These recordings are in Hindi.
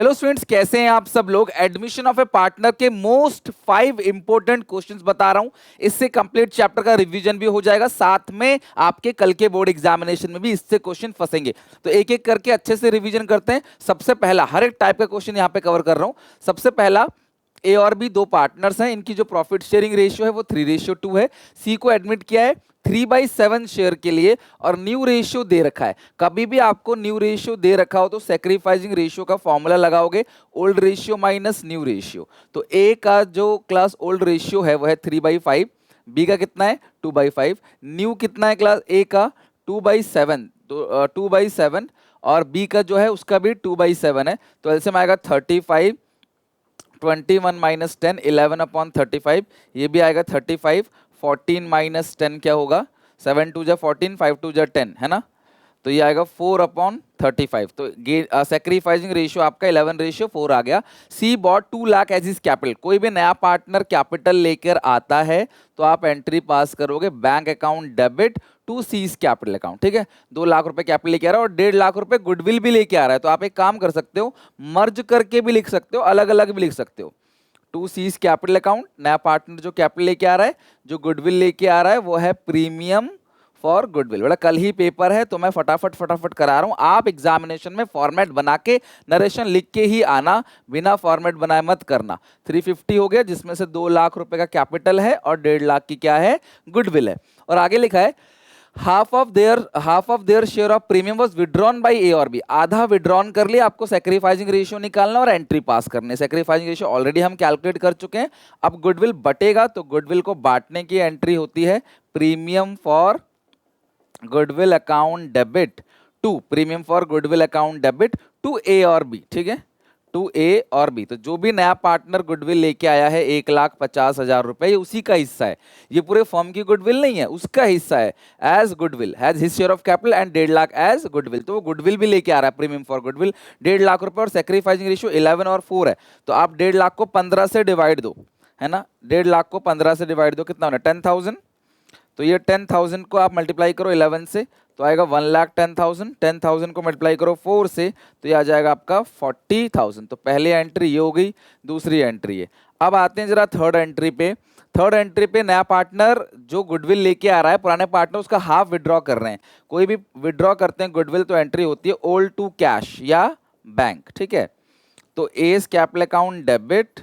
हेलो स्टूडेंट्स, कैसे हैं आप सब लोग। एडमिशन ऑफ ए पार्टनर के मोस्ट 5 इंपॉर्टेंट क्वेश्चंस बता रहा हूं। इससे कंप्लीट चैप्टर का रिवीजन भी हो जाएगा, साथ में आपके कल के बोर्ड एग्जामिनेशन में भी इससे क्वेश्चन फंसेंगे। तो एक एक करके अच्छे से रिवीजन करते हैं। सबसे पहला, हर एक टाइप का क्वेश्चन यहां पे कवर कर रहा हूं। सबसे पहला, ए और बी दो पार्टनर्स हैं, इनकी जो प्रॉफिट शेयरिंग रेशियो है वो 3:2 है। सी को एडमिट किया है 3/7 शेयर के लिए और न्यू रेशियो दे रखा है। कभी भी आपको न्यू रेशियो दे रखा हो तो सैक्रिफाइसिंग रेशियो का फॉर्मूला लगाओगे, old ratio minus new ratio. तो ए का जो क्लास ओल्ड रेशियो है वो है 3/5, बी का कितना है 2/5, न्यू कितना है क्लास ए का 2/7, तो 2/7 और बी का जो है उसका भी 2/7 है। तो एलसीएम आएगा 35, 21 माइनस 10, 11/35, ये भी आएगा 35, 14 माइनस 10 क्या होगा, 7 2 जा 14, 5 2 जा 10 है ना। तो ये आएगा 4/35। तो सैक्रिफाइसिंग रेशियो आपका 11:4 आ गया। C bought 2 lakh as is capital. कोई भी नया पार्टनर कैपिटल लेकर आता है तो आप एंट्री पास करोगे bank account debit to C's capital account. ठीक है, 2 लाख रुपए कैपिटल लेके आ रहा है और 1.5 लाख रुपए गुडविल भी लेके आ रहा है। तो आप एक काम कर सकते हो, मर्ज करके भी लिख सकते हो, अलग अलग भी लिख सकते हो। टू सीज कैपिटल अकाउंट, नया पार्टनर जो कैपिटल लेके आ रहा है, जो गुडविल लेके आ रहा है वो है प्रीमियम फॉर गुडविल। बड़ा कल ही पेपर है तो मैं फटाफट करा रहा हूं। आप एग्जामिनेशन में फॉर्मेट बना के नरेशन लिख के ही आना, बिना फॉर्मेट बनाए मत करना। 350 हो गया, जिसमें से 2 लाख रुपए का कैपिटल है और 1.5 लाख की क्या है, गुडविल है। और आगे लिखा है half of their share of premium was withdrawn by A और बी। आधा विड्रॉन कर लिया, आपको सैक्रिफाइसिंग रेशियो निकालना और एंट्री पास करने। सैक्रिफाइसिंग रेशियो ऑलरेडी हम कैलकुलेट कर चुके हैं। अब गुडविल बटेगा तो गुडविल को बांटने की एंट्री होती है premium for goodwill account debit to, premium for goodwill account debit to A और बी। ठीक है, टू ए और बी। तो जो भी नया पार्टनर गुडविल लेके आया है 1,50,000 रुपए, ये उसी का हिस्सा है। ये पूरे फर्म की गुडविल नहीं है, उसका हिस्सा है। A's goodwill has his share of capital and 1.5 lakh as goodwill. तो वो गुडविल भी लेके आ रहा है प्रीमियम फॉर गुडविल 1.5 लाख रुपए और सैक्रिफाइसिंग रेशियो 11 और 4 है। तो आप 1.5 लाख को 15 से डिवाइड दो, है ना। 1.5 लाख को 15 से डिवाइड दो, कितना होना 10,000। तो ये 10,000 को आप मल्टीप्लाई करो 11 से तो आएगा 1,10,000। 10,000 को मल्टीप्लाई करो 4 से तो ये आ जाएगा आपका 40,000। तो पहली एंट्री ये हो गई, दूसरी एंट्री ये। अब आते हैं जरा थर्ड एंट्री पे। थर्ड एंट्री पे नया पार्टनर जो गुडविल लेके आ रहा है, पुराने पार्टनर उसका हाफ विड्रॉ कर रहे हैं। कोई भी विड्रॉ करते हैं गुडविल तो एंट्री होती है ओल्ड टू कैश या बैंक। ठीक है, तो A's capital account debit,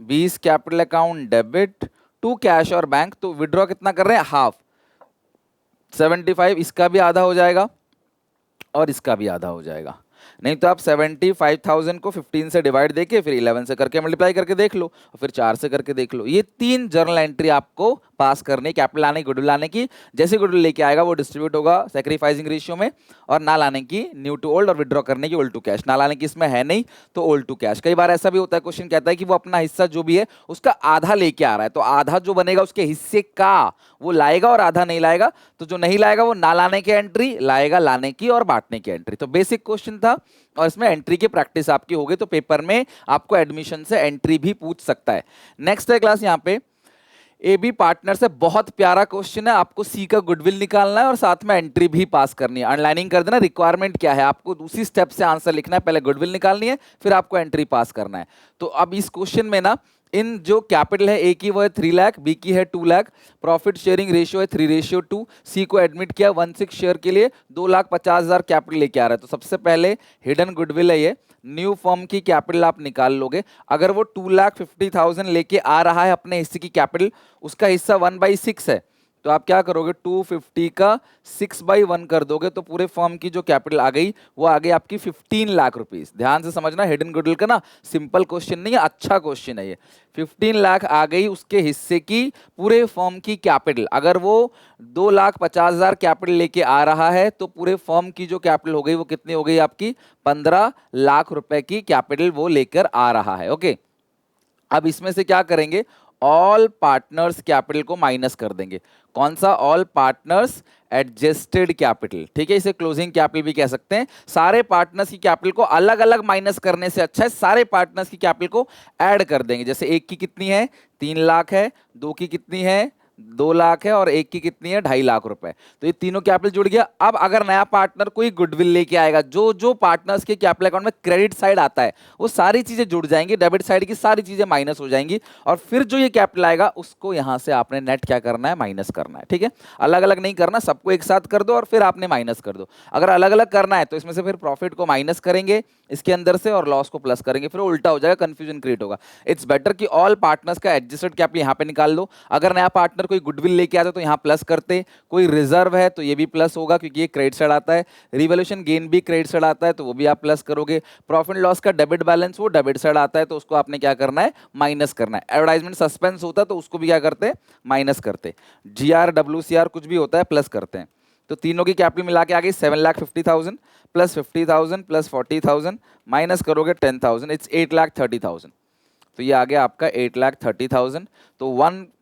B's capital account debit to cash और बैंक। तो विड्रॉ कितना कर रहे हैं, हाफ, 75। इसका भी आधा हो जाएगा और इसका भी आधा हो जाएगा। नहीं तो आप 75,000 को 15 से डिवाइड देके फिर 11 से करके मल्टीप्लाई करके देख लो और फिर 4 से करके देख लो। ये 3 जर्नल एंट्री आपको पास करनी, कैपिटल लाने की, गुडविल लाने की। जैसे गुडविल लेके आएगा वो डिस्ट्रीब्यूट होगा सैक्रिफाइसिंग रेशियो में, और ना लाने की न्यू टू ओल्ड और विड्रॉ करने की ओल्ड टू कैश। ना लाने की इसमें है नहीं तो ओल्ड टू कैश। कई बार ऐसा भी होता है, क्वेश्चन कहता है कि वो अपना हिस्सा जो भी है उसका आधा लेके आ रहा है, तो आधा जो बनेगा उसके हिस्से का वो लाएगा और आधा नहीं लाएगा। तो जो नहीं लाएगा वो ना लाने की एंट्री लाएगा, लाने की और बांटने की एंट्री। तो बेसिक क्वेश्चन था और इसमें एंट्री की प्रैक्टिस आपकी हो गई, तो पेपर में आपको एडमिशन से एंट्री भी पूछ सकता है। नेक्स्ट है क्लास यहाँ पे ए बी पार्टनर से। बहुत प्यारा क्वेश्चन है, आपको सी का गुडविल निकालना है और साथ में एंट्री भी पास करनी है। अंडरलाइनिंग कर देना, रिक्वायरमेंट क्या है, आपको दूसरी स्टेप से आंसर लिखना है। पहले गुडविल निकालनी है फिर आपको एंट्री पास करना है। तो अब इस क्वेश्चन में ना, इन जो कैपिटल है ए की वो है 3 लाख, बी की है 2 लाख, प्रॉफिट शेयरिंग रेशियो है 3:2, सी को एडमिट किया 16 शेयर के लिए 2,50,000 कैपिटल लेके आ रहा है। तो सबसे पहले हिडन गुडविल है ये, न्यू फर्म की कैपिटल आप निकाल लोगे। अगर वो 2,50,000 लेके आ रहा है अपने हिस्से की कैपिटल, उसका हिस्सा 1/6 है, तो आप क्या करोगे 250 का 6/1 कर दोगे तो पूरे फर्म की जो कैपिटल आ गई वो आ गई आपकी 15 लाख रुपीस। ध्यान से समझना, हिडन गुडविल का ना सिंपल क्वेश्चन नहीं है, अच्छा क्वेश्चन है ये। 15 लाख आ गई उसके हिस्से की पूरे फर्म की कैपिटल। अगर वो 2,50,000 कैपिटल लेके आ रहा है तो पूरे फर्म की जो कैपिटल हो गई वो कितनी हो गई आपकी, 15 लाख रुपए की कैपिटल वो लेकर आ रहा है। ओके, अब इसमें से क्या करेंगे, ऑल पार्टनर्स कैपिटल को माइनस कर देंगे। कौन सा, ऑल पार्टनर्स एडजस्टेड कैपिटल। ठीक है, इसे क्लोजिंग कैपिटल भी कह सकते हैं। सारे पार्टनर्स की कैपिटल को अलग अलग माइनस करने से अच्छा है सारे पार्टनर्स की कैपिटल को ऐड कर देंगे। जैसे एक की कितनी है 3 लाख है, दो की कितनी है 2 लाख है और एक की कितनी है 2.5 लाख रुपए। तो ये तीनों कैपिटल जुड़ गया। अब अगर नया पार्टनर कोई गुडविल लेके आएगा, जो जो पार्टनर्स के कैपिटल अकाउंट में क्रेडिट साइड आता है वो सारी चीजें जुड़ जाएंगी, डेबिट साइड की सारी चीजें माइनस हो जाएंगी, और फिर जो ये कैपिटल आएगा उसको यहां से आपने नेट क्या करना है, माइनस करना है। ठीक है, अलग अलग नहीं करना, सबको एक साथ कर दो और फिर आपने माइनस कर दो। अगर अलग अलग करना है तो इसमें से फिर प्रॉफिट को माइनस करेंगे इसके अंदर से और लॉस को प्लस करेंगे, फिर उल्टा हो जाएगा, कंफ्यूजन क्रिएट होगा। इट्स बेटर कि ऑल पार्टनर्स का एडजस्टेड कैपिटल यहां पे निकाल लो। अगर नया पार्टनर कोई गुडविल लेके आता है तो यहां प्लस करते, कोई रिजर्व है तो ये भी प्लस होगा क्योंकि ये क्रेडिट साइड आता है, रिवोल्यूशन गेन भी क्रेडिट साइड आता है तो वो भी आप प्लस करोगे, प्रॉफिट लॉस का डेबिट बैलेंस वो डेबिट साइड आता है तो उसको आपने क्या करना है, माइनस करना है। एडवर्टाइजमेंट सस्पेंस होता है तो उसको भी क्या करते हैं, माइनस करते। GR WCR कुछ भी होता है प्लस करते हैं। तो तीनों की कैपिटल मिला के आ गई 7,50,000 प्लस 50,000 प्लस 40,000 माइनस करोगे 10,000, इट्स 8,30,000। तो ये आ गया आपका 8,30,000। तो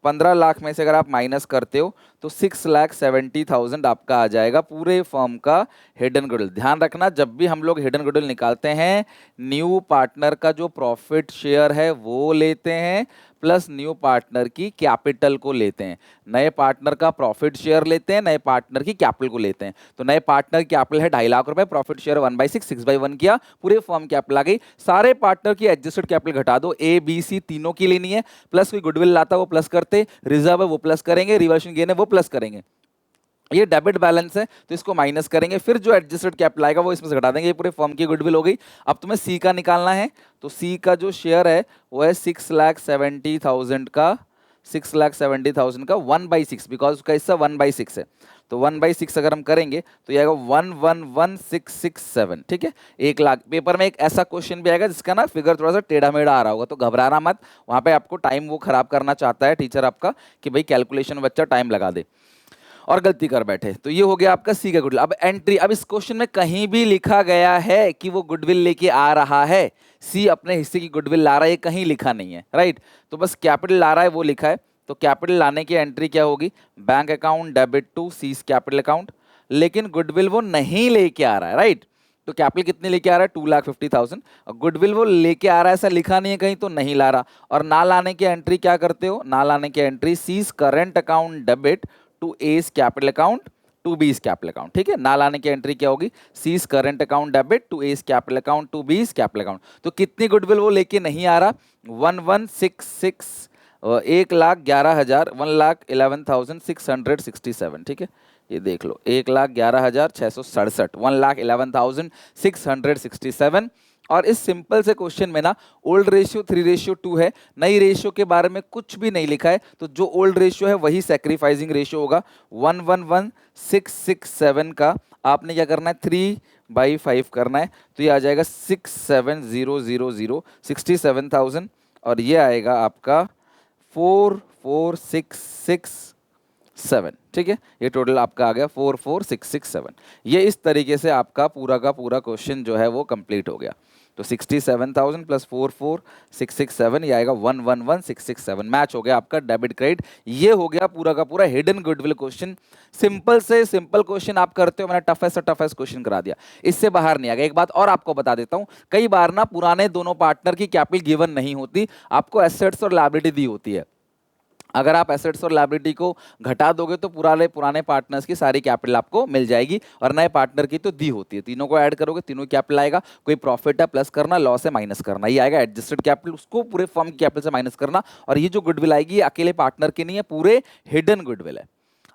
15 लाख में से अगर आप माइनस करते हो तो 6,70,000 आपका आ जाएगा पूरे फर्म का हिडन गुडविल। ध्यान रखना जब भी हम लोग हिडन गुडविल निकालते हैं, न्यू पार्टनर का जो प्रॉफिट शेयर है वो लेते हैं प्लस न्यू पार्टनर की कैपिटल को लेते हैं। नए पार्टनर का प्रॉफिट शेयर लेते हैं, नए पार्टनर की कैपिटल को लेते हैं। तो नए पार्टनर की कैपिटल है 2.5 लाख रुपए, प्रॉफिट शेयर 1/6, 6/1 किया, पूरे फर्म कैपिटल आ गई। सारे पार्टनर की एडजस्टेड कैपिटल घटा दो, ABC तीनों की लेनी है, प्लस कोई गुडविल लाता वो प्लस करते, रिजर्व है वो प्लस करेंगे, रिवर्शन गेन है वो प्लस करेंगे। ये डेबिट बैलेंस है तो इसको माइनस करेंगे, फिर जो एडजस्टेड कैपिटल आएगा वो इसमें से घटा देंगे। ये पूरे फर्म की गुडविल हो गई। अब तुम्हें सी का निकालना है, तो सी का जो शेयर है वो है 6,70,000 का, 6,70,000 का 1/6, बिकॉज उसका हिस्सा 1/6 है। तो 1/6 अगर हम करेंगे तो ये आएगा 111,667। ठीक है, 1 लाख। पेपर में एक ऐसा क्वेश्चन भी आएगा जिसका ना फिगर थोड़ा सा टेढ़ा मेढ़ा आ रहा होगा, तो घबराना मत, वहां पे आपको टाइम वो खराब करना चाहता है टीचर आपका कि भाई कैलकुलेशन में बच्चा टाइम लगा दे और गलती कर बैठे। तो ये हो गया आपका सी का गुडविल। अब एंट्री, अब इस क्वेश्चन में कहीं भी लिखा गया है कि वो गुडविल लेके आ रहा है, सी अपने हिस्से की गुडविल ला रहा है, ये कहीं लिखा नहीं है, राइट। तो बस कैपिटल ला रहा है वो लिखा है। तो कैपिटल लाने की एंट्री क्या होगी, bank account debit to C's capital account, लेकिन गुडविल वो नहीं लेके आ रहा है, राइट। तो कैपिटल कितने लेके आ रहा है, 2,50,000, और गुडविल वो लेके आ रहा है ऐसा लिखा नहीं है कहीं, तो नहीं ला रहा। और ना लाने की एंट्री क्या करते हो, ना लाने की entry C's current account debit to S capital account to B's capital account. ठीक है, ना लाने की एंट्री क्या होगी, C's current account debit to S capital account to B's capital account. तो कितनी गुडविल वो लेके नहीं आ रहा, 1,166, 1,11,000, 1,11,667। ठीक है, ये देख लो 1,11,667, 1,11,667। और इस सिंपल से क्वेश्चन में ना ओल्ड रेशियो 3:2 है, नई रेशियो के बारे में कुछ भी नहीं लिखा है, तो जो ओल्ड रेशियो है वही सैक्रिफाइसिंग रेशियो होगा। 111,667 का आपने क्या करना है, 3/5 करना है, तो ये आ जाएगा 67,000, 67,000, और ये आएगा आपका 4,4,667। ठीक है, ये टोटल आपका आ गया 4,4,667। ये इस तरीके से आपका पूरा का पूरा क्वेश्चन जो है वो कंप्लीट हो गया। तो 67,000 प्लस 4,4,667, ये आएगा 111,667। मैच हो गया आपका डेबिट क्रेडिट। ये हो गया पूरा का पूरा हिडन गुडविल क्वेश्चन। सिंपल से सिंपल क्वेश्चन आप करते हो, मैंने टफेस्ट से टफेस्ट क्वेश्चन करा दिया, इससे बाहर नहीं आ गया। एक बात और आपको बता देता हूं, कई बार ना पुराने दोनों पार्टनर की कैपिटल गिवन नहीं होती, आपको एसेट्स और लायबिलिटी दी होती है। अगर आप एसेट्स और लायबिलिटी को घटा दोगे तो पुराने पार्टनर्स की सारी कैपिटल आपको मिल जाएगी, और नए पार्टनर की तो दी होती है। तीनों को ऐड करोगे तीनों कैपिटल आएगा, कोई प्रॉफिट है प्लस करना, लॉस है माइनस करना, ये आएगा एडजस्टेड कैपिटल, उसको पूरे फर्म की कैपिटल से माइनस करना। और ये जो गुडविल आएगी ये अकेले पार्टनर की नहीं है, पूरे हिडन गुडविल है।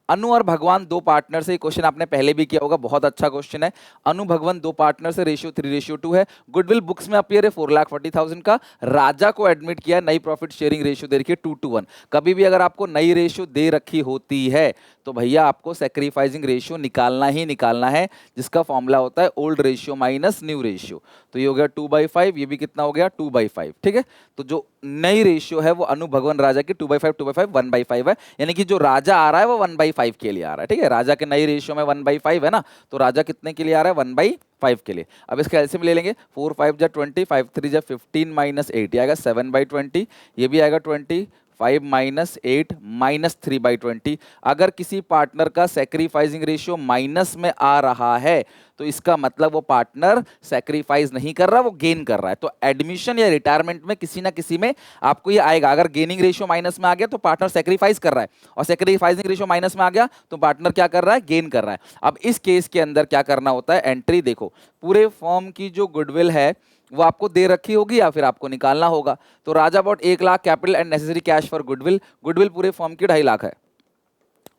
अनु और भगवान दो पार्टनर से, क्वेश्चन आपने पहले भी किया होगा, बहुत अच्छा क्वेश्चन है। अनु भगवान दो पार्टनर से, रेशियो 3:2 है। गुडविल बुक्स में अपीयर है 4,40,000 का। राजा को एडमिट किया, नई प्रॉफिट शेयरिंग रेशियो दे रखी है 2:1। कभी भी अगर आपको नई रेशियो दे रखी होती है तो भैया आपको सैक्रिफाइसिंग रेशियो निकालना ही निकालना है, जिसका फॉर्मूला होता है old ratio minus new ratio. तो ये हो गया 2/5, ये भी कितना हो गया 2/5। ठीक है, तो जो नई रेशियो है वो अनु भगवान राजा की 2/5, 2/5, 1/5 है, यानी कि जो राजा आ रहा है वो 1/5 के लिए आ रहा है। ठीक है, राजा के नई रेशियो में 1/5 है ना, तो राजा कितने के लिए आ रहा है, 1/5 के लिए। अब इसका एलसीएम ले लेंगे, 4 5 जा 20, 5 3 जा 15 -8, ये आएगा 7/20, ये भी आएगा 20, 5 माइनस 8 माइनस 3/20। अगर किसी पार्टनर का सैक्रिफाइसिंग रेशियो माइनस में आ रहा है तो इसका मतलब वो पार्टनर सैक्रिफाइस नहीं कर रहा, वो गेन कर रहा है। तो एडमिशन या रिटायरमेंट में किसी ना किसी में आपको ये आएगा। अगर गेनिंग रेशियो माइनस में आ गया तो पार्टनर सैक्रिफाइस कर रहा है, और सैक्रिफाइसिंग रेशियो माइनस में आ गया तो पार्टनर क्या कर रहा है, गेन कर रहा है। अब इस केस के अंदर क्या करना होता है, एंट्री देखो, पूरे फॉर्म की जो गुडविल है वो आपको दे रखी होगी या फिर आपको निकालना होगा। तो Raja bought 1 lakh capital and necessary cash for goodwill. Goodwill पूरे फॉर्म की 2.5 लाख है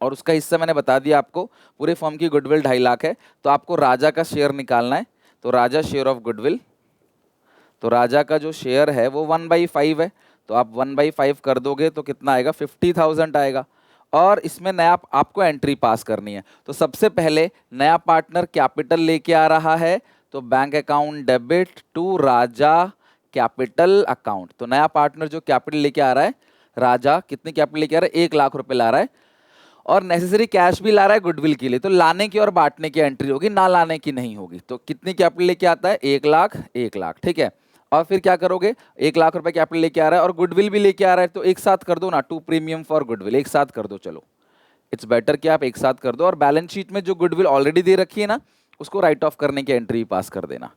और उसका हिस्सा मैंने बता दिया आपको, पूरे फॉर्म की गुडविल 2.5 लाख है। तो आपको राजा का शेयर निकालना है। तो राजा शेयर ऑफ गुडविल, तो राजा का जो शेयर है वो 1/5 है। तो आप 1/5 कर दोगे तो कितना आएगा, 50,000 आएगा। और इसमें नया आपको एंट्री पास करनी है। तो सबसे पहले नया पार्टनर कैपिटल लेके आ रहा है, तो bank account debit to Raja capital account. तो नया पार्टनर जो कैपिटल लेके आ रहा है, राजा कितनी कैपिटल लेके आ रहा है, 1 लाख रुपए ला रहा है, और नेसेसरी कैश भी ला रहा है गुडविल के लिए। तो लाने की और बांटने की एंट्री होगी, ना लाने की नहीं होगी। तो कितनी कैपिटल लेके आता है, 1 लाख, 1 लाख, ठीक है। और फिर क्या करोगे, 1 लाख रुपए कैपिटल लेके आ रहा है और गुडविल भी लेके आ रहा है, तो एक साथ कर दो ना, 2 प्रीमियम फॉर गुडविल, एक साथ कर दो। चलो, इट्स बेटर कि आप एक साथ कर दो। और बैलेंस शीट में जो गुडविल ऑलरेडी दे रखी है ना, उसको राइट ऑफ करने की एंट्री पास कर देना।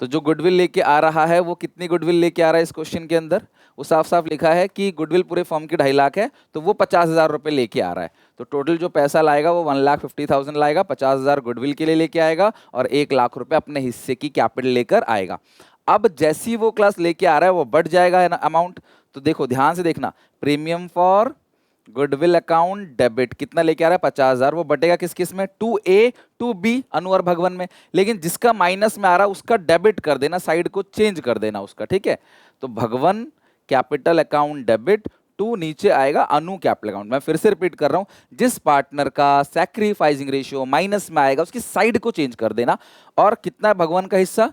तो जो गुडविल लेके आ रहा है वो कितनी गुडविल लेके आ रहा है इस क्वेश्चन के अंदर, वो साफ साफ लिखा है कि गुडविल पूरे फॉर्म की 2.5 लाख है, तो वो 50,000 रुपए लेके आ रहा है। तो टोटल जो पैसा लाएगा वो 1,50,000 लाएगा, 50,000 गुडविल के लिए लेके आएगा और 1 लाख रुपए अपने हिस्से की कैपिटल लेकर आएगा। अब जैसी वो क्लास लेके आ रहा है वो बढ़ जाएगा अमाउंट। तो देखो, ध्यान से देखना, premium for goodwill account debit कितना लेके आ रहा है, 50,000। वो बटेगा किस किस में, 2A 2B अनु और भगवन में। लेकिन जिसका माइनस में आ रहा है उसका डेबिट कर देना, साइड को चेंज कर देना उसका, ठीक है। तो भगवन कैपिटल अकाउंट डेबिट टू, नीचे आएगा अनु कैपिटल अकाउंट। मैं फिर से रिपीट कर रहा हूं, जिस पार्टनर का सैक्रिफाइसिंग रेशियो माइनस में आएगा उसकी साइड को चेंज कर देना। और कितना है भगवन का हिस्सा,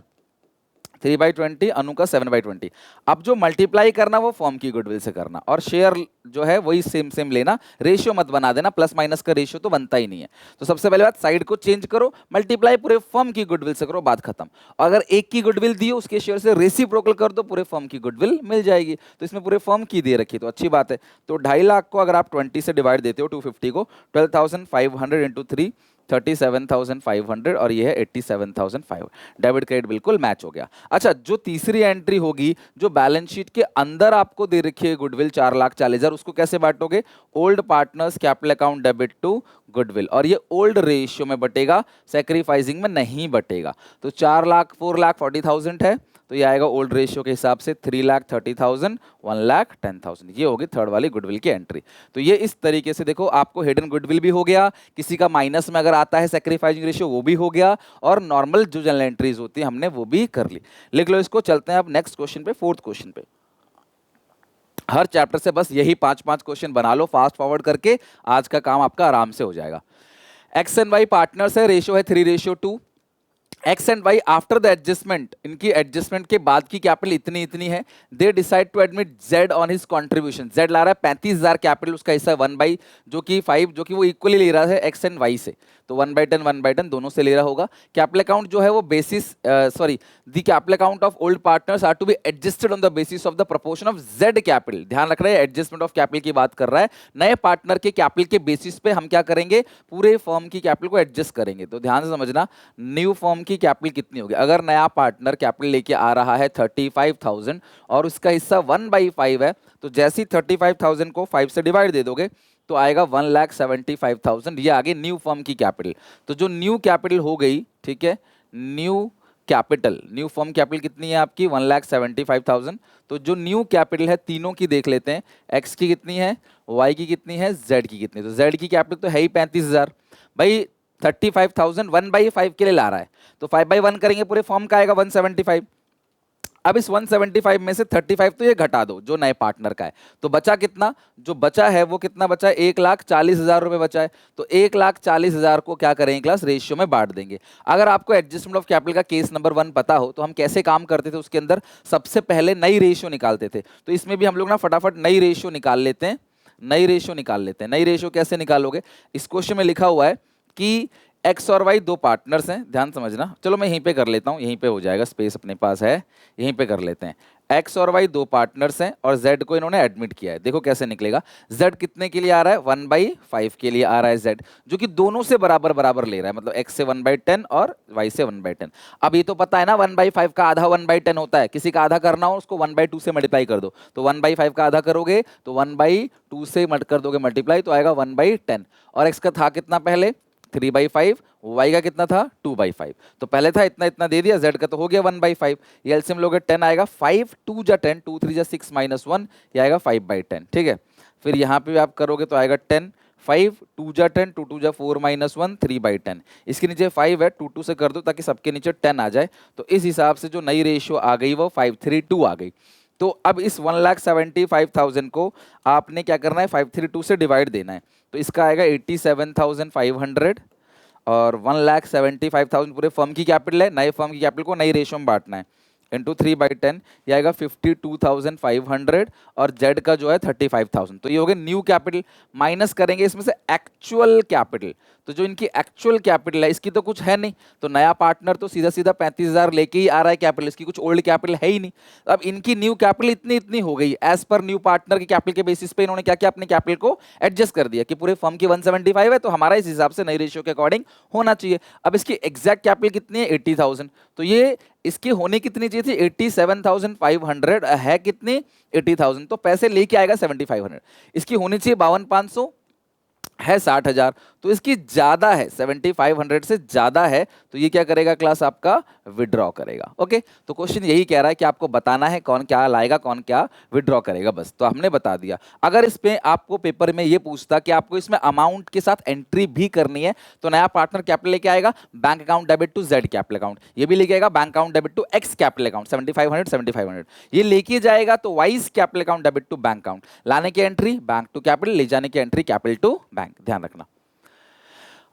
3/20, अनु का 7/20। अब जो मल्टीप्लाई करना वो फॉर्म की गुडविल से करना, और शेयर जो है वही सेम सेम लेना, रेशियो मत बना देना, प्लस माइनस का रेशियो तो बनता ही नहीं है। तो सबसे पहले बात, साइड को चेंज करो, मल्टीप्लाई पूरे फॉर्म की गुडविल से करो, बात खत्म। अगर एक की गुडविल दी हो उसके शेयर से रेसिप्रोकल कर दो, पूरे फॉर्म की गुडविल मिल जाएगी। तो इसमें पूरे फॉर्म की दे रखी, तो अच्छी बात है। तो 2.5 लाख को अगर आप 20 से डिवाइड देते हो, 250 को, 12,500 इंटू 3, 37,500, और ये है 87,500। डेबिट क्रेडिट बिल्कुल मैच हो गया। अच्छा, जो तीसरी एंट्री होगी, जो बैलेंस शीट के अंदर आपको दे रखी है गुडविल 4,40,000, उसको कैसे बांटोगे, old partners capital account debit to goodwill, और ये ओल्ड रेशियो में बटेगा, सैक्रिफाइसिंग में नहीं बटेगा। तो 4,40,000 है, तो ये आएगा ओल्ड रेशियो के हिसाब से 3,30,000, 1,10,000। ये होगी थर्ड वाली गुडविल की एंट्री। तो ये इस तरीके से देखो, आपको हिडन गुडविल भी हो गया, किसी का माइनस में अगर आता है सैक्रिफाइसिंग रेशियो वो भी हो गया, और नॉर्मल जो जनरल एंट्रीज होती है हमने वो भी कर ली। लिख लो इसको, चलते हैं अब नेक्स्ट क्वेश्चन पे, 4th क्वेश्चन पे। हर चैप्टर से बस यही 5-5 क्वेश्चन बना लो फास्ट फॉरवर्ड करके, आज का काम आपका आराम से हो जाएगा। एक्स एंड वाई पार्टनर्स है, रेशियो है 3:2। X and Y after the adjustment, इनकी एडजस्टमेंट के बाद की कैपिटल इतनी इतनी है। They decide to admit Z on his contribution. Z ला रहा है 35,000 कैपिटल, उसका हिस्सा 1/5, जो कि वो इक्वली ले रहा है एक्स एंड वाई से। तो 1/10 1/10 दोनों से ले रहा होगा। कैपिटल अकाउंट जो है वो basis the capital account of old partners are to be adjusted on the basis of the proportion of Z capital. ध्यान रख रहे हैं, एडजस्टमेंट ऑफ कैपिटल की बात कर रहा है। नए पार्टनर के कैपिटल के बेसिस पे हम क्या करेंगे, पूरे फॉर्म की कैपिटल को एडजस्ट करेंगे। तो ध्यान से समझना, न्यू फॉर्म की कैपिटल कितनी होगी। अगर नया पार्टनर कैपिटल लेके आ रहा है 35,000 और उसका हिस्सा 1/5 है, तो जैसी 35,000 को 5 से डिवाइड दे दोगे तो आएगा 1,75,000। ये आगे न्यू फॉर्म की कैपिटल। तो जो न्यू कैपिटल हो गई, ठीक है, न्यू फॉर्म कैपिटल कितनी है आपकी, 1,75,000। तो जो न्यू कैपिटल है तीनों की देख लेते हैं, एक्स की कितनी है, वाई की कितनी है, जेड की कितनी है। तो जेड की कैपिटल तो है ही 35,000। भाई 35,000 1/5 के लिए ला रहा है, तो 5/1 करेंगे, पूरे फॉर्म का आएगा 175। अब इस 175 में से 35 तो ये घटा दो जो नए पार्टनर का है, तो बचा कितना, जो बचा है वो कितना बचा है, 1,40,000 रुपए बचा है। तो 1,40,000 को क्या करेंगे क्लास, रेशियो में बांट देंगे। अगर आपको एडजस्टमेंट ऑफ कैपिटल का केस नंबर 1 पता हो तो हम कैसे काम करते थे, उसके अंदर सबसे पहले नई रेशियो निकालते थे। तो इसमें भी हम लोग ना फटाफट नई रेशियो निकाल लेते हैं। नई रेशियो कैसे निकालोगे, इस क्वेश्चन में लिखा हुआ है कि एक्स और वाई दो पार्टनर्स हैं, ध्यान समझना। चलो मैं यहीं पे कर लेता हूँ, यहीं पे हो जाएगा, स्पेस अपने पास है, यहीं पे कर लेते हैं। एक्स और वाई दो पार्टनर्स हैं और जेड को इन्होंने एडमिट किया है। देखो कैसे निकलेगा, जेड कितने के लिए आ रहा है, 1/5 के लिए आ रहा है जेड, जो कि दोनों से बराबर बराबर ले रहा है, मतलब एक्स से 1/10 और वाई से 1/10। अब ये तो पता है ना 1/5 का आधा 1/10 होता है, किसी का आधा करना हो उसको 1/2 से मल्टीप्लाई कर दो, तो 1/5 का आधा करोगे तो 1/2 से मट कर दोगे मल्टीप्लाई, तो आएगा 1/10। और एक्स का था कितना पहले 3/5, वाई का कितना था 2/5, तो पहले था इतना इतना दे दिया, जेड का तो हो गया 1/5। ये एलसीएम लोगे 10 आएगा, 5 2 जा 10, 2 3 जा 6 -1, ये आएगा 5/10। ठीक है, फिर यहाँ पे भी आप करोगे तो आएगा 10, 5 2 जा 10, 2 2 जा 4 -1, 3/10। इसके नीचे 5 है, 2 2 से कर दो ताकि सबके नीचे 10 आ जाए। तो इस हिसाब से जो नई रेशियो आ गई वो 532 आ गई। तो अब इस 1,75,000 को आपने क्या करना है, 532 से डिवाइड देना है, तो इसका आएगा 87,500 और 1,75,000 पूरे फर्म की कैपिटल है, नए फर्म की कैपिटल को नई रेशियो में बांटना है, इंटू 3/10, ये आएगा 52,500 और जेड का जो है 35,000। तो ये हो गया न्यू कैपिटल, माइनस करेंगे इसमें से एक्चुअल कैपिटल। तो जो इनकी एक्चुअल कैपिटल है इसकी तो कुछ है नहीं, तो नया पार्टनर तो सीधा सीधा 35,000 लेके ही आ रहा है कैपिटल, इसकी कुछ ओल्ड कैपिटल है ही नहीं। अब इनकी न्यू कैपिटल इतनी इतनी हो गई, एज पर न्यू पार्टनर की कैपिटल के बेसिस पे इन्होंने क्या किया, अपने कैपिटल को एडजस्ट कर दिया कि पूरे फर्म की 175 है तो हमारा इस हिसाब से नई रेशियो के अकॉर्डिंग होना चाहिए। अब इसकी एग्जैक्ट कैपिटल कितनी है 80,000, तो ये इसकी होनी कितनी चाहिए थी 87,500, है कितनी 80,000, तो पैसे लेके आएगा 7,500। इसकी होनी चाहिए 52,500, है 60,000, तो इसकी ज्यादा है 7,500 से ज्यादा है, तो ये क्या करेगा क्लास आपका विड्रॉ करेगा। ओके, तो क्वेश्चन यही कह रहा है कि आपको बताना है कौन क्या लाएगा कौन क्या विड्रॉ करेगा, बस तो हमने बता दिया। अगर इसमें आपको पेपर में ये पूछता कि आपको इसमें अमाउंट के साथ एंट्री भी करनी है, तो नया पार्टनर कैपिटल लेके आएगा, bank account debit to Z capital account, ये भी लेके आएगा bank account debit to X capital account 7,500 ये लेके जाएगा, तो Y's capital account debit to bank account, लाने की एंट्री बैंक टू कैपिटल, ले जाने की एंट्री कैपिटल टू बैंक, ध्यान रखना।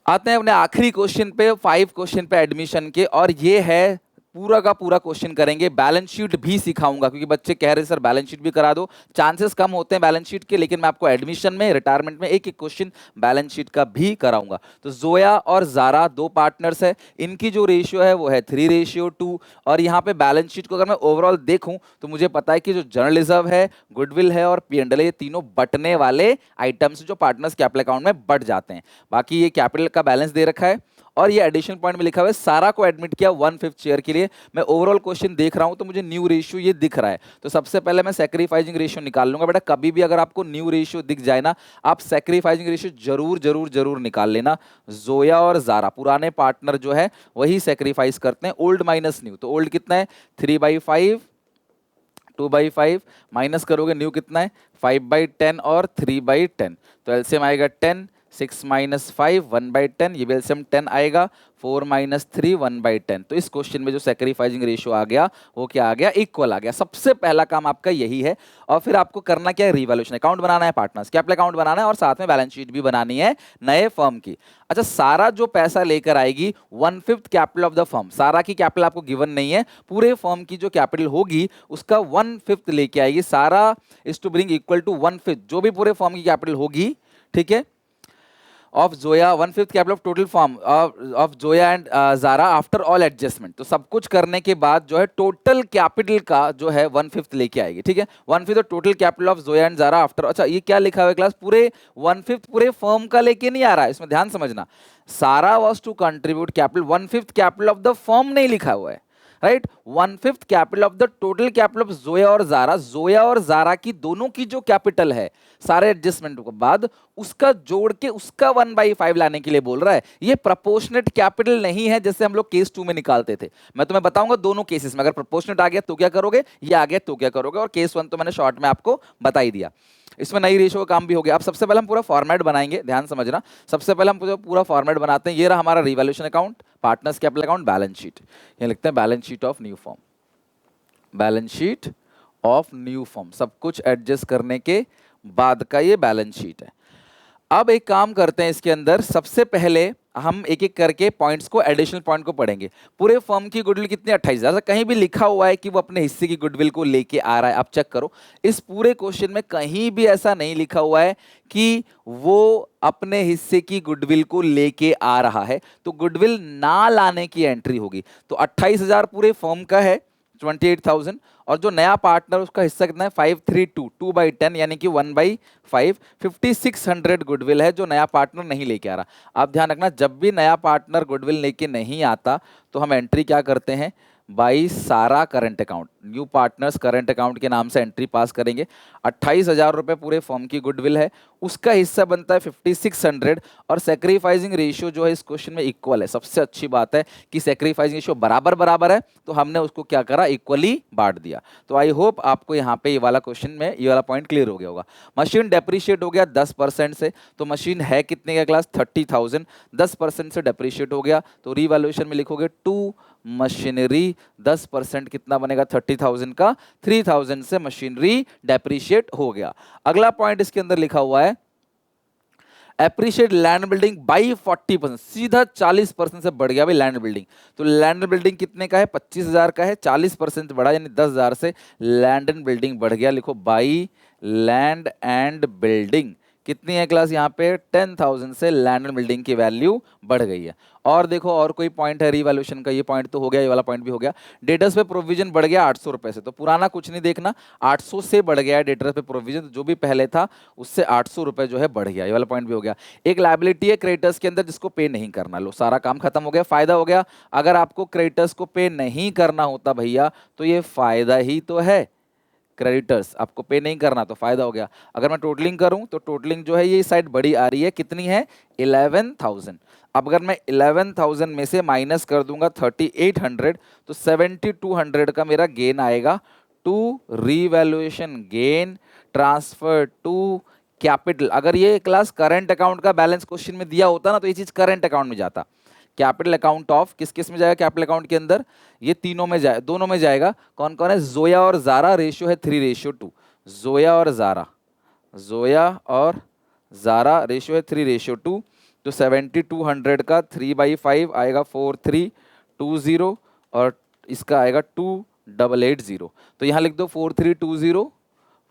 आते हैं अपने आखिरी क्वेश्चन पे, 5 क्वेश्चन पे एडमिशन के, और ये है पूरा का पूरा क्वेश्चन करेंगे, बैलेंस शीट भी सिखाऊंगा क्योंकि बच्चे कह रहे सर बैलेंस शीट भी करा दो, चांसेस कम होते हैं बैलेंस शीट के, लेकिन मैं आपको एडमिशन में रिटायरमेंट में एक एक क्वेश्चन बैलेंस शीट का भी कराऊंगा। तो जोया और जारा दो पार्टनर्स है, इनकी जो रेशियो है वो है 3:2, और यहाँ पे बैलेंस शीट को अगर मैं ओवरऑल देखूं तो मुझे पता है कि जो जनरल रिजर्व है, गुडविल है और P&L ये तीनों बटने वाले आइटम्स जो पार्टनर्स कैपिटल अकाउंट में बट जाते हैं। बाकी ये कैपिटल का बैलेंस दे रखा है, और ये एडिशनल पॉइंट में लिखा हुआ है सारा को एडमिट किया 1/5 शेयर के लिए। मैं ओवरऑल क्वेश्चन देख रहा हूं तो मुझे न्यू रेशियो ये दिख रहा है, तो सबसे पहले मैं सैक्रिफाइसिंग रेशियो निकाल लूंगा। बेटा कभी भी अगर आपको न्यू रेशियो दिख जाए ना, आप सैक्रिफाइसिंग रेशियो जरूर जरूर जरूर निकाल लेना। जोया और जारा पुराने पार्टनर जो है वही सैक्रिफाइस करते हैं, ओल्ड माइनस न्यू, तो ओल्ड कितना है 3/5, 2/5 माइनस करोगे न्यू कितना है 5/10 और 3/10, तो एलसीएम आएगा 10, 6 - 5 1/10, ये भी एलसीएम 10 आएगा, 4 - 3 1/10। तो इस क्वेश्चन में जो सैक्रिफाइसिंग रेशियो आ गया वो क्या आ गया, इक्वल आ गया। सबसे पहला काम आपका यही है, और फिर आपको करना क्या है, रिवैल्यूएशन अकाउंट बनाना है, पार्टनर्स कैपिटल अकाउंट बनाना है, और साथ में बैलेंस शीट भी बनानी है नए फर्म की। अच्छा, सारा जो पैसा लेकर आएगी 1/5 कैपिटल ऑफ द फर्म, सारा की कैपिटल आपको गिवन नहीं है, पूरे फर्म की जो कैपिटल होगी उसका 1/5 लेके आएगी, Sara is to bring equal to 1/5 जो भी पूरे फर्म की कैपिटल होगी, ठीक है, of Zoya, 1/5 capital of total form of Zoya and Zara after all adjustment. तो सब कुछ करने के बाद जो है टोटल कैपिटल का जो है 1/5 लेके आएगी, ठीक है, 1/5 total capital of Zoya and Zara after. अच्छा, ये क्या लिखा हुआ है क्लास, पूरे 1/5 पूरे फर्म का लेके नहीं आ रहा है, इसमें ध्यान समझना, Sara was to contribute capital, 1/5 capital of the firm नहीं लिखा हुआ है, right, 1/5 capital of the total capital of Zoya और जारा, जोया और जारा की दोनों की जो कैपिटल है सारे एडजस्टमेंट के बाद उसका जोड़ के उसका 1/5 लाने के लिए बोल रहा है। ये प्रोपोर्शनेट कैपिटल नहीं है जैसे हम लोग केस 2 में निकालते थे। मैं तुम्हें बताऊंगा दोनों केसेस में, अगर प्रोपोर्शनेट आ गया तो क्या करोगे, ये आ गया तो क्या करोगे, और केस 1 तो मैंने शॉर्ट में आपको बता ही दिया। इसमें नई रेशियो का काम भी हो गया। अब सबसे पहले हम पूरा फॉर्मेट बनाएंगे, ध्यान समझना, सबसे पहले हम पूरा फॉर्मेट बनाते हैं। ये रहा हमारा revaluation account, partners capital account, balance sheet, ये लिखते हैं balance sheet of new form, balance sheet of new form, सब कुछ एडजस्ट करने के बाद का ये बैलेंस शीट है। अब एक काम करते हैं, इसके अंदर सबसे पहले हम एक एक करके पॉइंट्स को, एडिशनल पॉइंट को पढ़ेंगे। पूरे फर्म की गुडविल कितनी 28,000, कहीं भी लिखा हुआ है कि वो अपने हिस्से की गुडविल को लेके आ रहा है, आप चेक करो इस पूरे क्वेश्चन में कहीं भी ऐसा नहीं लिखा हुआ है कि वो अपने हिस्से की गुडविल को लेके आ रहा है, तो गुडविल ना लाने की एंट्री होगी। तो 28,000 पूरे फर्म का है, 28,000, और जो नया पार्टनर उसका हिस्सा कितना है 532, 2/10 यानी कि 1/5, 5600 गुडविल है जो नया पार्टनर नहीं लेके आ रहा। आप ध्यान रखना, जब भी नया पार्टनर गुडविल लेके नहीं आता तो हम एंट्री क्या करते हैं, बाई सारा current account, new partners current account के नाम से एंट्री पास करेंगे। 28,000 रुपये पूरे फॉर्म की गुडविल है, उसका हिस्सा बनता है 5600 और सेक्रीफाइसिंग रेशियो जो है इस क्वेश्चन में इक्वल है। सबसे अच्छी बात है कि सेक्रीफाइसिंग रेशियो बराबर बराबर है, तो हमने उसको क्या करा, इक्वली बांट दिया। तो आई होप आपको यहाँ पे ये वाला क्वेश्चन में ये वाला पॉइंट क्लियर हो गया होगा। मशीन डेप्रिशिएट हो गया 10% से, तो मशीन है कितने का क्लास 30,000, 10% से डेप्रिशिएट हो गया तो रीवैल्यूएशन में लिखोगे 2 मशीनरी, 10% कितना बनेगा 30,000 का, 3,000 से मशीनरी डेप्रिशिएट हो गया। अगला पॉइंट इसके अंदर लिखा हुआ है एप्रिशिएट लैंड बिल्डिंग बाई 40%, सीधा 40% से बढ़ गया भाई लैंड बिल्डिंग। तो लैंड बिल्डिंग कितने का है 25,000 का है, 40% बढ़ा यानी 10,000 से लैंड एंड बिल्डिंग बढ़ गया। लिखो बाई लैंड एंड बिल्डिंग कितनी है क्लास, यहाँ पे 10,000 से लैंड एंड बिल्डिंग की वैल्यू बढ़ गई है। और देखो और कोई पॉइंट है रीवैल्यूएशन का, ये पॉइंट तो हो गया, ये वाला पॉइंट भी हो गया। डेटर्स पे प्रोविजन बढ़ गया 800 रुपए से, तो पुराना कुछ नहीं देखना, 800 से बढ़ गया है डेटर्स पे प्रोविजन, तो जो भी पहले था उससे 800 रुपए जो है बढ़ गया, ये वाला पॉइंट भी हो गया। एक लायबिलिटी है क्रेडिटर्स के अंदर जिसको पे नहीं करना, लो सारा काम खत्म हो गया, फायदा हो गया। अगर आपको क्रेडिटर्स को पे नहीं करना होता भैया तो ये फायदा ही तो है, क्रेडिटर्स आपको पे नहीं करना तो फायदा हो गया। अगर मैं टोटलिंग करूं तो टोटलिंग जो है ये साइड बड़ी आ रही है, कितनी है 11,000। अब अगर मैं 11,000 में से माइनस कर दूंगा 3,800 तो 7,200 का मेरा गेन आएगा to revaluation gain transfer to capital. अगर ये क्लास करंट अकाउंट का बैलेंस क्वेश्चन में दिया होता ना तो ये चीज करंट अकाउंट में जाता। कैपिटल अकाउंट ऑफ किस किस में जाएगा, कैपिटल अकाउंट के अंदर ये तीनों में जाए, दोनों में जाएगा। कौन कौन है, जोया और जारा, रेशियो है 3:2। जोया और जारा, जोया और जारा रेशियो है 3:2। तो 7,200 का 3/5 आएगा 4,320 और इसका आएगा 2,880। तो यहाँ लिख दो 4,320,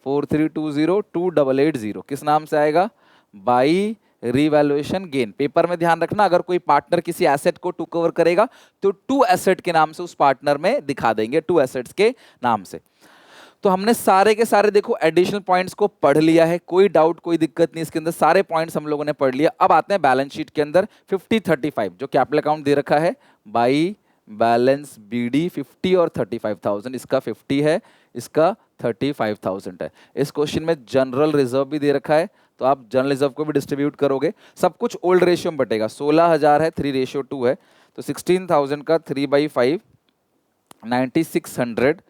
4,320 2,880 किस नाम से आएगा, बाई रीवैल्यूएशन गेन। पेपर में ध्यान रखना, अगर कोई पार्टनर किसी एसेट को टू कवर करेगा तो टू एसेट के नाम से उस पार्टनर में दिखा देंगे, टू एसेट्स के नाम से। तो हमने सारे के सारे देखो एडिशनल पॉइंट्स को पढ़ लिया है, कोई डाउट कोई दिक्कत नहीं, इसके अंदर सारे पॉइंट्स हम लोगों ने पढ़ लिया। अब आते हैं बैलेंस शीट के अंदर 50-35 जो कैपिटल अकाउंट दे रखा है, बाई बैलेंस बीडी 50 और 35,000, इसका 50 है, इसका 35,000 है। इस क्वेश्चन में जनरल रिजर्व भी दे रखा है, तो आप जनरल रिजर्व को भी डिस्ट्रीब्यूट करोगे, सब कुछ ओल्ड रेशियो में बटेगा। 16,000 है 3:2 है, तो 16,000 का 3/5 9600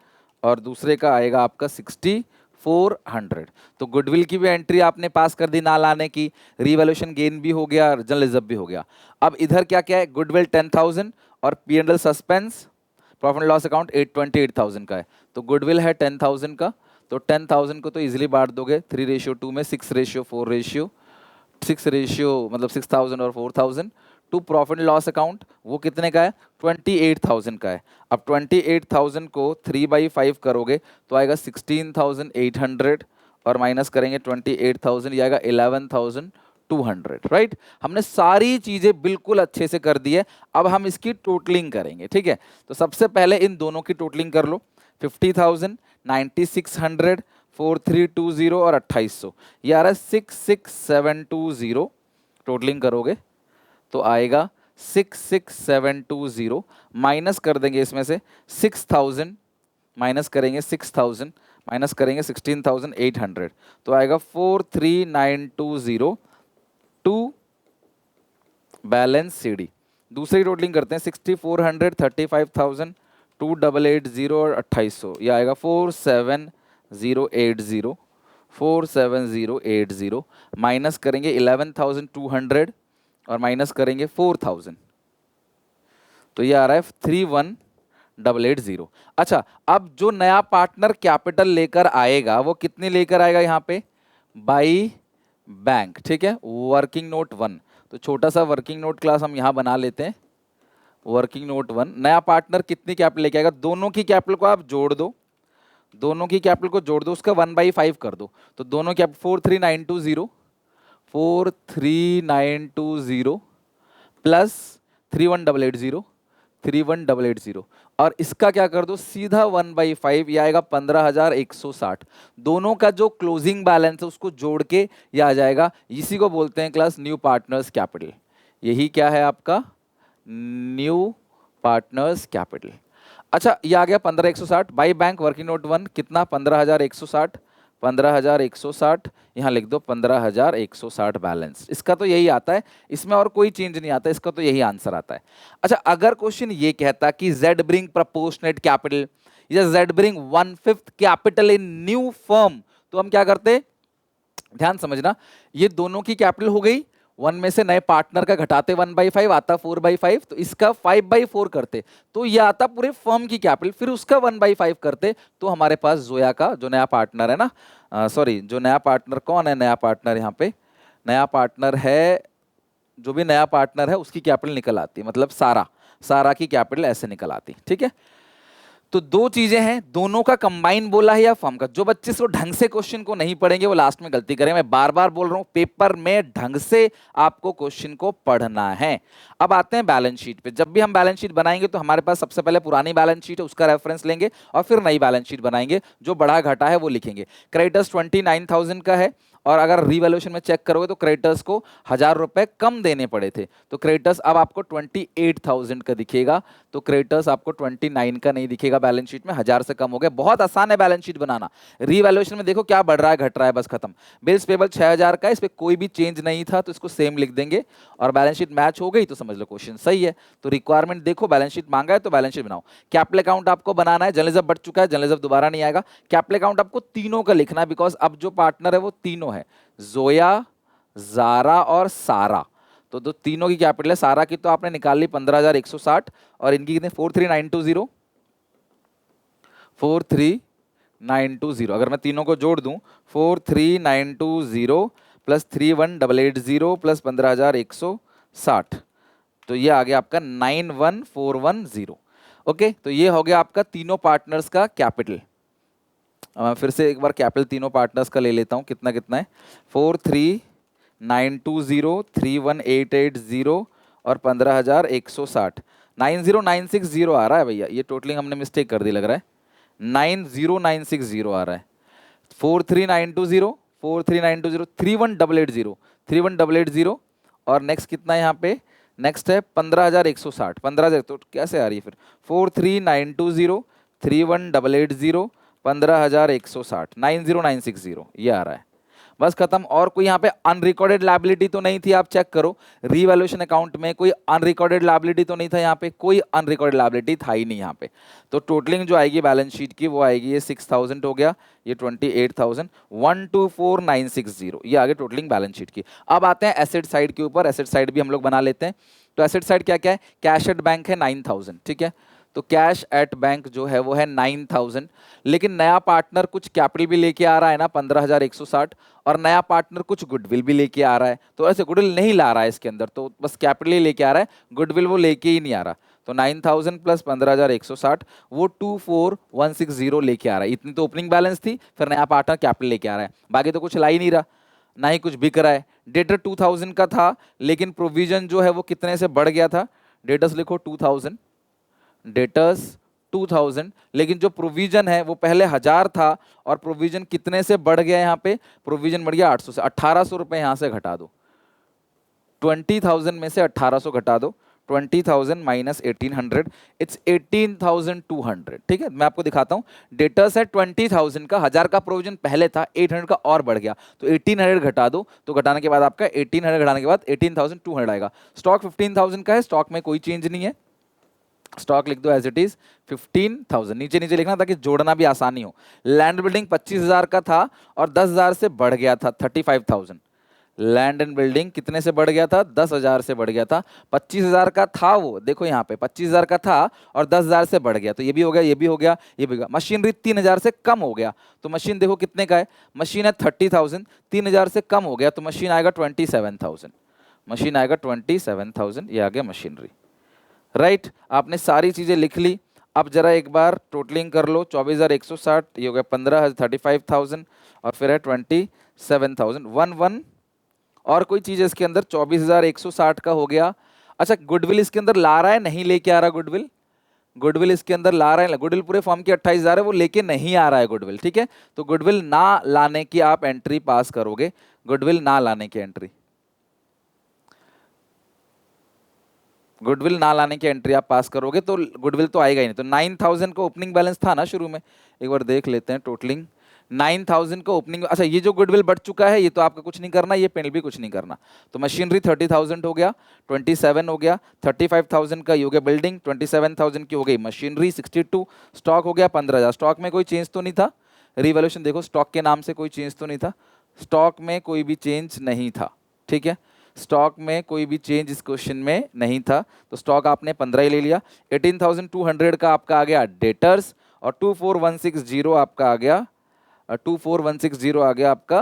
और दूसरे का आएगा आपका 6400। तो गुडविल की भी एंट्री आपने पास कर दी ना लाने की, रीवैल्यूएशन गेन भी हो गया, जनरल रिजर्व भी हो गया। अब इधर क्या क्या है, गुडविल 10,000 और P&L suspense profit and loss account 828,000 का है। तो गुडविल है 10,000 का, तो 10,000 को तो इजीली बांट दोगे 3:2 में, 6:4 रेशियो, 6 रेशियो मतलब 6,000 और 4,000 to profit and loss account, वो कितने का है 28,000 का है। अब 28,000 को 3/5 करोगे तो आएगा 16,800 और माइनस करेंगे 28,000, ये आएगा 11,200, राइट। हमने सारी चीजें बिल्कुल अच्छे से कर दी है, अब हम इसकी टोटलिंग करेंगे, ठीक है। तो सबसे पहले इन दोनों की टोटलिंग कर लो, 50,000, 9600, 4,320 और 2800, ये आ रहा है 66,720। टोटलिंग करोगे तो आएगा 66,720, माइनस कर देंगे इसमें से 6,000, माइनस करेंगे 6,000, माइनस करेंगे 16,800, तो आएगा 4,3,920 टू बैलेंस सीडी। दूसरी टोटलिंग करते हैं 6,400, 35,000, 2,880 और 2800, ये आएगा 4,7,080, 4,7,080, माइनस करेंगे 11,200 और माइनस करेंगे 4,000, तो ये आ रहा है 31,880। अच्छा, अब जो नया पार्टनर कैपिटल लेकर आएगा वो कितने लेकर आएगा, यहाँ पे बाई बैंक, ठीक है। वर्किंग नोट 1, तो छोटा सा वर्किंग नोट क्लास हम यहाँ बना लेते हैं। वर्किंग नोट 1, नया पार्टनर कितनी कैपिटल लेके आएगा, दोनों की कैपिटल को आप जोड़ दो, दोनों की कैपिटल को जोड़ दो, उसका 1/5 कर दो, तो दोनों कैपिटल 4,3,920, 4,3,920 प्लस 31,880, 31,880 और इसका क्या कर दो सीधा 1/5, ये आएगा 15,160। दोनों का जो क्लोजिंग बैलेंस है उसको जोड़ के ये आ जाएगा। इसी को बोलते हैं क्लास न्यू पार्टनर्स कैपिटल। यही क्या है आपका न्यू पार्टनर्स कैपिटल। अच्छा ये आ गया 15,160 बाई बैंक वर्किंग नोट 1 कितना 15,160, 15,160 यहाँ लिख दो 15,160 बैलेंस। इसका तो यही आता है, इसमें और कोई चेंज नहीं आता, इसका तो यही आंसर आता है। अच्छा अगर क्वेश्चन ये कहता कि Z ब्रिंग प्रपोर्शनेट कैपिटल या Z bring 1/5 capital in new firm, तो हम क्या करते, ध्यान समझना, ये दोनों की कैपिटल हो गई, 1 में से नए पार्टनर का घटाते 1/5 आता 4/5, तो इसका 5/4 करते तो ये आता पूरे फर्म की कैपिटल, फिर उसका 1/5 करते तो हमारे पास जोया का जो नया पार्टनर है ना, सॉरी जो नया पार्टनर कौन है, नया पार्टनर यहाँ पे नया पार्टनर है, जो भी नया पार्टनर है उसकी कैपिटल निकल आती, मतलब सारा की कैपिटल ऐसे निकल आती। ठीक है, तो दो चीजें हैं, दोनों का कंबाइन बोला है या फर्म का। जो बच्चे इसको ढंग से क्वेश्चन को नहीं पढ़ेंगे वो लास्ट में गलती करें, मैं बार बार बोल रहा हूं पेपर में ढंग से आपको क्वेश्चन को पढ़ना है। अब आते हैं बैलेंस शीट पे। जब भी हम बैलेंस शीट बनाएंगे तो हमारे पास सबसे पहले पुरानी बैलेंस शीट है उसका रेफरेंस लेंगे और फिर नई बैलेंस शीट बनाएंगे, जो बढ़ा घटा है वो लिखेंगे। क्रेडिटर्स 29,000 का है और अगर रिवैल्यूएशन में चेक करोगे तो क्रेडिटर्स को 1,000 रुपए कम देने पड़े थे, तो क्रेडिटर्स अब आपको 28,000 का दिखेगा, तो क्रेडिटर्स आपको 29 का नहीं दिखेगा बैलेंस शीट में, 1,000 से कम हो गया। बहुत आसान है बैलेंस शीट बनाना। रिवैल्यूएशन में देखो क्या बढ़ रहा है घट रहा है, बस खत्म। बिल्स पेबल 6,000 का, इस पे कोई भी चेंज नहीं था तो इसको सेम लिख देंगे और बैलेंस शीट मैच हो गई तो समझ लो क्वेश्चन सही है। तो रिक्वायरमेंट देखो, बैलेंस शीट मांगा है तो बैलेंस शीट बनाओ। कैपिटल अकाउंट आपको बनाना है, जर्नलिज्म बढ़ चुका है, जर्नलिज्म दोबारा नहीं आएगा। कैपिटल अकाउंट आपको तीनों का लिखना है, बिकॉज अब जो पार्टनर है वो तीनों है, जोया, जारा और सारा। तो तीनों की कैपिटल है। सारा की तो आपने निकाल ली 15,160 और इनकी कितने 43,920, 43,920। अगर मैं तीनों को जोड़ दूं 43,920 प्लस 31,880 प्लस 15,160, तो ये आ गया आपका 91,410। ओके, तो ये हो गया आपका तीनों पार्टनर्स का कैपिटल। फिर से एक बार कैपिटल तीनों पार्टनर्स का ले लेता हूँ, कितना कितना है 43,920, 31,880 और 15,160, 90,960 आ रहा है भैया, ये टोटलिंग हमने मिस्टेक कर दी लग रहा है, 90,960 आ रहा है। 43,920, 43,920, 31,880, 31,880 और नेक्स्ट कितना है यहाँ पे, नेक्स्ट है 15,160, 15,000 तो कैसे आ रही है फिर 43,920, 31,880, 15,160, 90,960 ये आ रहा है, बस खत्म। और कोई यहाँ पे अनरिकॉर्डेड लायबिलिटी तो नहीं थी, आप चेक करो रीवैल्यूएशन अकाउंट में कोई अनरिकॉर्डेड लायबिलिटी तो नहीं था, यहाँ पे कोई अनरिकॉर्डेड लायबिलिटी था ही नहीं यहाँ पे। तो टोटलिंग जो आएगी बैलेंस शीट की वो आएगी, ये 6,000 हो गया, ये 28,000, 124,960 ये आगे टोटलिंग बैलेंस शीट की। अब आते हैं एसेट साइड के ऊपर, एसेट साइड भी हम लोग बना लेते हैं। तो एसेट साइड क्या क्या है, कैश एट बैंक है 9,000, ठीक है, तो कैश एट बैंक जो है वो है 9,000, लेकिन नया पार्टनर कुछ कैपिटल भी लेके आ रहा है ना 15,160, और नया पार्टनर कुछ गुडविल भी लेके आ रहा है, तो ऐसे गुडविल नहीं ला रहा है इसके अंदर, तो बस कैपिटल ही लेके आ रहा है, गुडविल वो लेके ही नहीं आ रहा। तो 9,000 प्लस 15,160 वो 24,160 लेके आ रहा है। इतनी तो ओपनिंग बैलेंस थी, फिर नया पार्टनर कैपिटल लेके आ रहा है, बाकी तो कुछ ला ही नहीं रहा, ना ही कुछ बिक रहा है। डेटर 2,000 का था, लेकिन प्रोविजन जो है वो कितने से बढ़ गया था, डेटर्स लिखो 2,000, डेटर्स 2,000, लेकिन जो प्रोविजन है वो पहले 1,000 था और प्रोविजन कितने से बढ़ गया, यहाँ पे प्रोविजन बढ़ गया 800 से, 1,800 रुपए यहाँ से घटा दो, 20,000 में से 1,800 घटा दो, 20,000 माइनस 1,800, इट्स 18,200। ठीक है, मैं आपको दिखाता हूँ, डेटर्स है 20,000 का, 1,000 का प्रोविजन पहले था, 800 का और बढ़ गया, तो 1,800 घटा दो, तो घटाने के बाद आपका 1,800 घटाने के बाद 18,200 आएगा। स्टॉक 15,000 का है, स्टॉक में कोई चेंज नहीं है, स्टॉक लिख दो एज इट इज 15,000, नीचे नीचे लिखना ताकि जोड़ना भी आसानी हो। लैंड बिल्डिंग 25,000 का था और 10,000 से बढ़ गया था 35,000। लैंड एंड बिल्डिंग कितने से बढ़ गया था, 10,000 से बढ़ गया था। 25,000 का था वो, देखो यहाँ पे 25,000 का था और 10,000 से बढ़ गया, तो ये भी हो गया, ये भी हो गया, ये भी हो गया। मशीनरी 3,000 से कम हो गया, तो मशीन देखो कितने का है, मशीन है 30,000, 3,000 से कम हो गया तो मशीन आएगा 27,000, मशीन आएगा 27,000, ये आ गया मशीनरी। राइट, आपने सारी चीजें लिख ली। अब जरा एक बार टोटलिंग कर लो, 24,160, ये हो गया 35,000 और फिर है 27,000, और कोई चीज इसके अंदर 24,160 का हो गया। अच्छा, गुडविल इसके अंदर ला रहा है, नहीं लेके आ रहा गुडविल, गुडविल इसके अंदर ला रहे हैं, गुडविल पूरे फॉर्म की 28,000 है, वो लेके नहीं आ रहा है गुडविल, ठीक है। तो गुडविल ना लाने की आप एंट्री पास करोगे, गुडविल ना लाने की एंट्री, गुडविल ना लाने की एंट्री आप पास करोगे तो गुडविल तो आएगा ही नहीं। तो 9,000 का ओपनिंग बैलेंस था ना शुरू में, एक बार देख लेते हैं टोटलिंग। 9,000 का ओपनिंग, अच्छा ये जो गुडविल बढ़ चुका है ये तो आपका कुछ नहीं करना, ये पेनल भी कुछ नहीं करना। तो मशीनरी 30,000 हो गया, 27 हो गया, 35,000 का ये हो गया बिल्डिंग, 27,000 की हो गई मशीनरी, 62 स्टॉक हो गया 15,000। स्टॉक में कोई चेंज तो नहीं था, रिवैल्यूएशन देखो स्टॉक के नाम से कोई चेंज तो नहीं था, स्टॉक में कोई भी चेंज नहीं था, ठीक है। स्टॉक में कोई भी चेंज इस क्वेश्चन में नहीं था, तो स्टॉक आपने 15 ही ले लिया। 18,200 का आपका आ गया डेटर्स, और 24,160 आपका आ गया, 24,160 आ गया आपका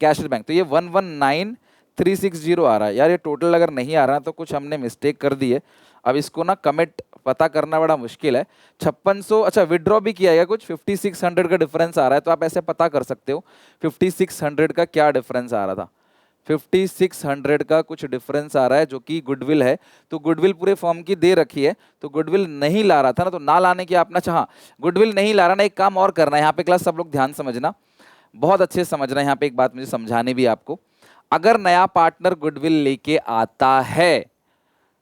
कैश बैंक। तो ये 11,9,360 आ रहा है। यार ये टोटल अगर नहीं आ रहा तो कुछ हमने मिस्टेक कर दी है। अब इसको ना कमिट पता करना बड़ा मुश्किल है। 5600, अच्छा विड्रॉ भी किया है कुछ, 5600 का डिफरेंस आ रहा है, तो आप ऐसे पता कर सकते हो 5600 का क्या डिफरेंस आ रहा था। 5600 का कुछ डिफरेंस आ रहा है जो कि गुडविल है। तो गुडविल पूरे फॉर्म की दे रखी है, तो गुडविल नहीं ला रहा था ना, तो ना लाने की आपने, अच्छा हाँ गुडविल नहीं ला रहा ना, एक काम और करना है यहाँ पे, क्लास सब लोग ध्यान समझना, बहुत अच्छे से समझना है। यहाँ पे एक बात मुझे समझानी भी है आपको, अगर नया पार्टनर गुडविल लेके आता है,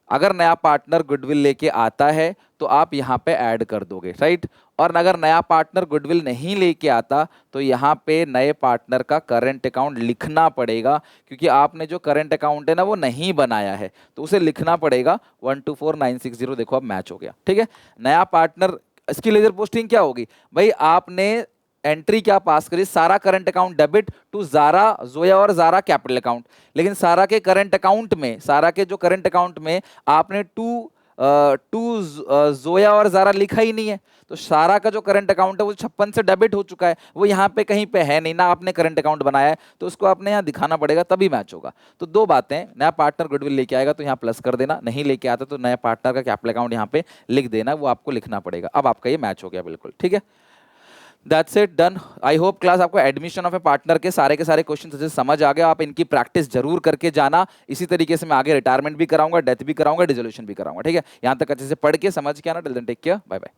अगर नया पार्टनर गुडविल लेके आता है तो आप यहाँ पे ऐड कर दोगे, राइट। और अगर नया पार्टनर गुडविल नहीं लेके आता तो यहाँ पे नए पार्टनर का करंट अकाउंट लिखना पड़ेगा, क्योंकि आपने जो करंट अकाउंट है ना वो नहीं बनाया है, तो उसे लिखना पड़ेगा। 124960 देखो अब मैच हो गया, ठीक है। नया पार्टनर, इसकी लेजर पोस्टिंग क्या होगी भाई, आपने एंट्री क्या पास करी, Sara current account debit to Zara, Zoya और जारा कैपिटल अकाउंट। लेकिन सारा के करंट अकाउंट में, सारा के जो करंट अकाउंट में आपने टू जोया और जारा लिखा ही नहीं है, तो सारा का जो करंट अकाउंट है वो 56 से डेबिट हो चुका है, वो यहाँ पे कहीं पे है नहीं ना, आपने करंट अकाउंट बनाया है, तो उसको आपने यहाँ दिखाना पड़ेगा तभी मैच होगा। तो दो बातें, नया पार्टनर गुडविल लेके आएगा तो यहाँ प्लस कर देना, नहीं लेके आता तो नया पार्टनर का कैपिटल अकाउंट यहाँ पे लिख देना, वो आपको लिखना पड़ेगा। अब आपका ये मैच हो गया बिल्कुल, ठीक है। That's it, done. I hope class आपको एडमिशन ऑफ ए पार्टनर के सारे क्वेश्चन अच्छे से समझ आ गए। आप इनकी प्रैक्टिस जरूर करके जाना, इसी तरीके से मैं आगे रिटायरमेंट भी कराऊंगा, डेथ भी कराऊंगा, डिसोल्यूशन भी कराऊंगा, ठीक है। यहाँ तक अच्छे से पढ़ के समझ के आना। Till then take care, bye bye.